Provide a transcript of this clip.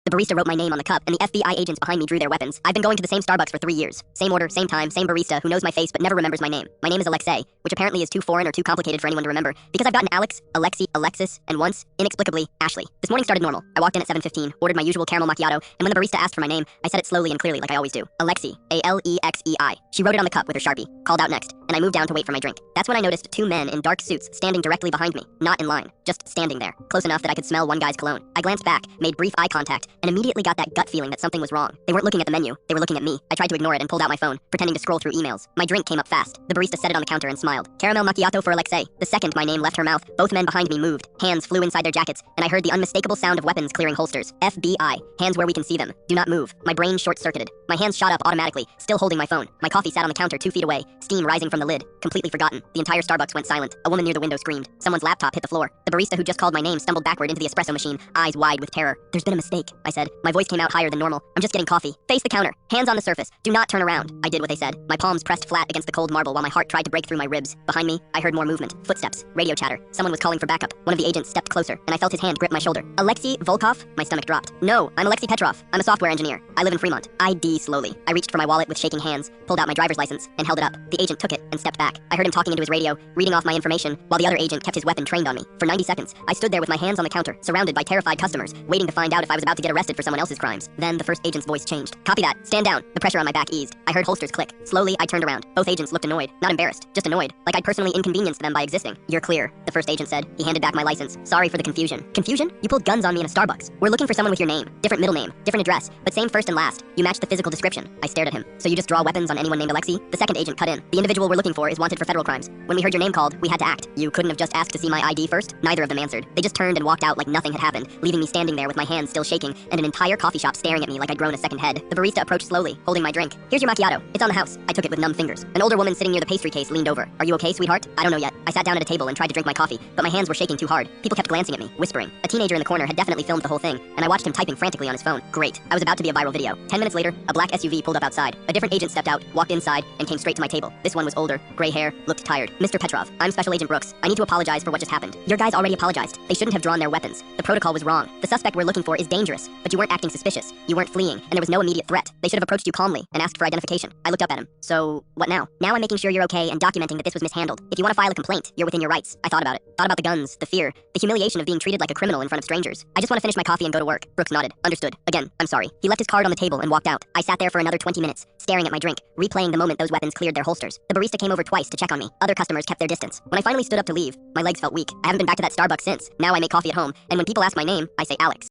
The barista wrote my name on the cup, and the FBI agents behind me drew their weapons. I've been going to the same Starbucks for 3 years. Same order, same time, same barista who knows my face but never remembers my name. My name is Alexei, which apparently is too foreign or too complicated for anyone to remember, because I've gotten Alex, Alexi, Alexis, and once, inexplicably, Ashley. This morning started normal. I walked in at 7:15, ordered my usual caramel macchiato, and when the barista asked for my name, I said it slowly and clearly like I always do. Alexi, Alexei. She wrote it on the cup with her Sharpie, called out next, and I moved down to wait for my drink. That's when I noticed 2 men in dark suits standing directly behind me, not in line, just standing there, close enough that I could smell one guy's cologne. I glanced back, made brief eye contact, and immediately got that gut feeling that something was wrong. They weren't looking at the menu, they were looking at me. I tried to ignore it and pulled out my phone, pretending to scroll through emails. My drink came up fast. The barista set it on the counter and smiled. Caramel macchiato for Alexei. The second my name left her mouth, both men behind me moved. Hands flew inside their jackets, and I heard the unmistakable sound of weapons clearing holsters. FBI. Hands where we can see them. Do not move. My brain short-circuited. My hands shot up automatically, still holding my phone. My coffee sat on the counter 2 feet away, steam rising from the lid. Completely forgotten. The entire Starbucks went silent. A woman near the window screamed. Someone's laptop hit the floor. The barista who just called my name stumbled backward into the espresso machine, eyes wide with terror. There's been a mistake, I said. My voice came out higher than normal. I'm just getting coffee. Face the counter. Hands on the surface. Do not turn around. I did what they said. My palms pressed flat against the cold marble while my heart tried to break through my ribs. Behind me, I heard more movement. Footsteps. Radio chatter. Someone was calling for backup. One of the agents stepped closer, and I felt his hand grip my shoulder. Alexei Volkov? My stomach dropped. No, I'm Alexei Petrov. I'm a software engineer. I live in Fremont. ID slowly. I reached for my wallet with shaking hands, pulled out my driver's license, and held it up. The agent took it and stepped back. I heard him talking into his radio, reading off my information, while the other agent kept his weapon trained on me. For 90 seconds, I stood there with my hands on the counter, surrounded by terrified customers, waiting to find out if I was about to get arrested for someone else's crimes. Then the first agent's voice changed. Copy that. Stand down. The pressure on my back eased. I heard holsters click. Slowly, I turned around. Both agents looked annoyed. Not embarrassed, just annoyed. Like I'd personally inconvenienced them by existing. You're clear, the first agent said. He handed back my license. Sorry for the confusion. Confusion? You pulled guns on me in a Starbucks. We're looking for someone with your name. Different middle name, different address, but same first and last. You matched the physical description. I stared at him. So you just draw weapons on anyone named Alexei? The second agent cut in. The individual we're looking for is wanted for federal crimes. When we heard your name called, we had to act. You couldn't have just asked to see my ID first? Neither of them answered. They just turned and walked out like nothing had happened, leaving me standing there with my hands still shaking and an entire coffee shop staring at me like I'd grown a second head. The barista approached slowly, holding my drink. Here's your macchiato. It's on the house. I took it with numb fingers. An older woman sitting near the pastry case leaned over. Are you okay, sweetheart? I don't know yet. I sat down at a table and tried to drink my coffee, but my hands were shaking too hard. People kept glancing at me, whispering. A teenager in the corner had definitely filmed the whole thing, and I watched him typing frantically on his phone. Great. I was about to be a viral video. 10 minutes later, a black SUV pulled up outside. A different agent stepped out, walked inside, and came straight to my table. This one was older, gray hair, looked tired. Mr. Petrov, I'm Special Agent Brooks. I need to apologize for what just happened. Your guys already apologized. They shouldn't have drawn their weapons. The protocol was wrong. The suspect we're looking for is dangerous, but you weren't acting suspicious. You weren't fleeing, and there was no immediate threat. They should have approached you calmly and asked for identification. I looked up at him. So, what now? Now I'm making sure you're okay and documenting that this was mishandled. If you want to file a complaint, you're within your rights. I thought about it. Thought about the guns, the fear, the humiliation of being treated like a criminal in front of strangers. I just want to finish my coffee and go to work. Brooks nodded. Understood. Again, I'm sorry. He left his card on the table and walked out. I sat there for another 20 minutes, staring at my drink, replaying the moment those weapons cleared their holsters. The barista came over twice to check on me. Other customers kept their distance. When I finally stood up to leave, my legs felt weak. I haven't been back to that Starbucks since. Now I make coffee at home, and when people ask my name, I say Alex.